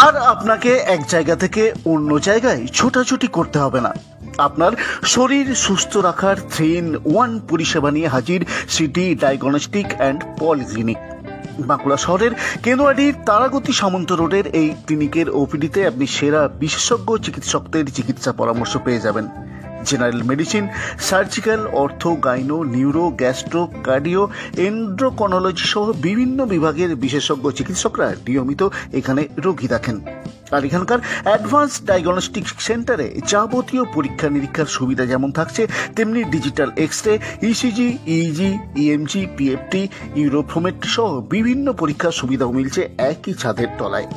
আর আপনাকে এক জায়গা থেকে অন্য জায়গায় ছোটাছুটি করতে হবে না। আপনার শরীর সুস্থ রাখার 3-in-1 পরিষেবা নিয়ে হাজির city Diagnostic and polyclinic. Bankura শহরের কেন্দুয়াটির তারাগতি সামন্ত রোডের এই ক্লিনিকের ওপিডিতে আপনি সেরা বিশেষজ্ঞ চিকিৎসকদের চিকিৎসা পরামর্শ পেয়ে যাবেন। General medicine, surgical, ortho, gyno, neuro, gastro, cardio, endocrinology সহ বিভিন্ন বিভাগের বিশেষজ্ঞ চিকিৎসকরা নিয়মিত এখানে রোগী দেখেন। আর এখানকার অ্যাডভান্স ডায়াগনস্টিক সেন্টারে যাবতীয় পরীক্ষা নিরীক্ষার সুবিধা যেমন থাকছে, তেমনি digital x-ray, ECG, EEG, EMG, PFT, uroflowmetry সহ বিভিন্ন পরীক্ষার সুবিধাও মিলছে একই ছাদের তলায়।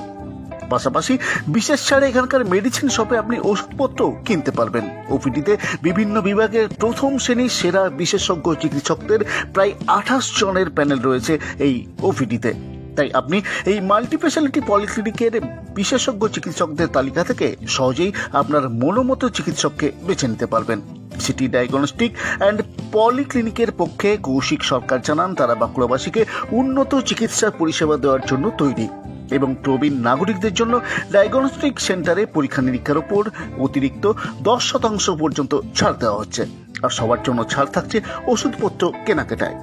পাশাপাশি বিশেষ ছাড়ে এখানকার মেডিসিন শপে আপনি ওষুধপত্র কিনতে পারবেন। ওপিডিতে বিভিন্ন বিভাগের প্রথম শ্রেণীর সেরা বিশেষজ্ঞ চিকিৎসকদের প্রায় 28 জনের প্যানেল রয়েছে এই ওপিডিতে। তাই আপনি এই মাল্টিস্পেশালিটি পলিক্লিনিকের বিশেষজ্ঞ চিকিৎসকদের তালিকা থেকে সহজেই আপনার মনোমতো চিকিৎসককে বেছে নিতে পারবেন। সিটি ডায়াগনস্টিক অ্যান্ড পলিক্লিনিকের পক্ষে কৌশিক সরকার জানান, তারা বাঁকুড়াবাসীকে উন্নত চিকিৎসা পরিষেবা দেওয়ার জন্য তৈরি এবং প্রবীণ নাগরিকদের জন্য ডায়াগনস্টিক সেন্টারে পরীক্ষা নিরীক্ষার উপর অতিরিক্ত 10% পর্যন্ত ছাড় দেওয়া হচ্ছে। আর সবার জন্য ছাড় থাকছে ওষুধপত্র কেনাকাটায়।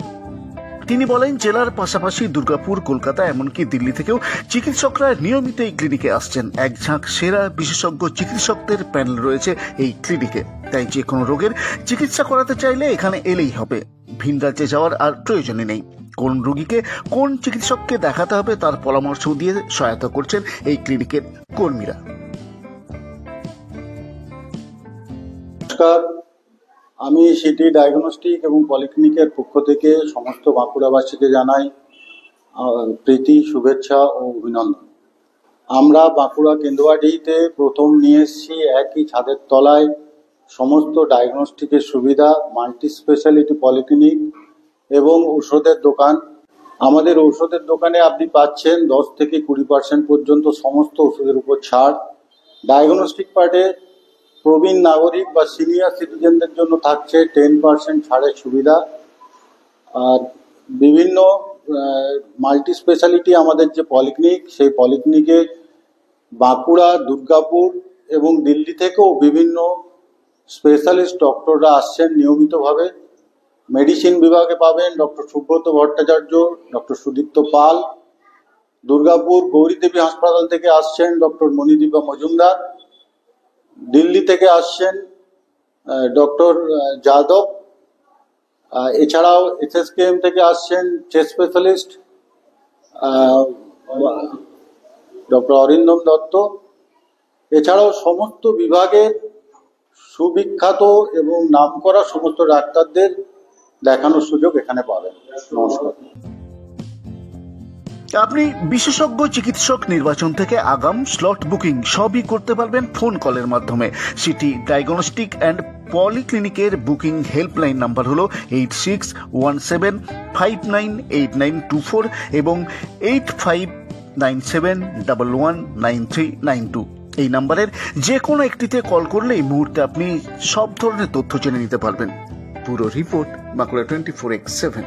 তিনি বলেন, জেলার পাশাপাশি দুর্গাপুর, কলকাতা, এমনকি দিল্লি থেকেও চিকিৎসকরা নিয়মিত এই ক্লিনিকে আসছেন। এক ঝাঁক সেরা বিশেষজ্ঞ চিকিৎসকদের প্যানেল রয়েছে এই ক্লিনিকে। তাই যে কোনো রোগের চিকিৎসা করাতে চাইলে এখানে এলেই হবে। ভিন রাজ্যে যাওয়ার আর প্রয়োজনই নেই। কোন রোগীকে কোন চিকিৎসককে দেখাতে হবে তার পরামর্শ দিয়ে সহায়তা করছেন এই ক্লিনিকের কর্মীরা। নমস্কার, আমি সিটি ডায়াগনস্টিক এবং পলিক্লিনিকের পক্ষ থেকে সমস্ত বাঁকুড়াবাসীকে জানাই প্রীতি, শুভেচ্ছা ও অভিনন্দন। আমরা বাঁকুড়া কেন্দুয়াটিতে প্রথম নিয়ে এসেছি একই ছাদের তলায় সমস্ত ডায়াগনস্টিকের সুবিধা, মাল্টি স্পেশালিটি পলিক্লিনিক এবং ঔষধের দোকান। আমাদের ঔষধের দোকানে আপনি পাচ্ছেন 10 থেকে 20% পর্যন্ত সমস্ত ওষুধের উপর ছাড়। ডায়াগনস্টিক পার্টে প্রবীণ নাগরিক বা সিনিয়র সিটিজেনদের জন্য থাকছে 10% ছাড়ের সুবিধা। আর বিভিন্ন মাল্টি স্পেশালিটি আমাদের যে পলিক্লিনিক, সেই পলিক্লিনিকে বাঁকুড়া, দুর্গাপুর এবং দিল্লি থেকেও বিভিন্ন স্পেশালিস্ট ডক্টররা আসছেন নিয়মিতভাবে। মেডিসিন বিভাগে পাবেন ডক্টর সুব্রত ভট্টাচার্য, ডক্টর সুদীপ্ত পাল। দুর্গাপুর গৌরীদেবী হাসপাতাল থেকে আসছেন ডক্টর মণিদীপা মজুমদার। দিল্লি থেকে আসছেন ডক্টর যাদব। এছাড়াও এসএসকেএম থেকে আসছেন chest specialist doctor Arindam Dutta. এছাড়াও সমস্ত বিভাগের সুবিখ্যাত এবং নামকরা সমস্ত ডাক্তারদের দেখানোর সুযোগ এখানে পাবেন। নমস্কার। আপনি বিশেষজ্ঞ চিকিৎসক নির্বাচন থেকে আগাম স্লট বুকিং সবই করতে পারবেন ফোন কলের মাধ্যমে। সিটি ডায়াগনস্টিক অ্যান্ড পলিক্লিনিকের বুকিং হেল্পলাইন নাম্বার হলো 8617598924 এবং 8597119392। এই নাম্বারের যে কোনো একটিতে কল করলেই মুহূর্তে আপনি সব ধরনের তথ্য জেনে নিতে পারবেন। পুরো রিপোর্ট বাঁকুড়া 24x7।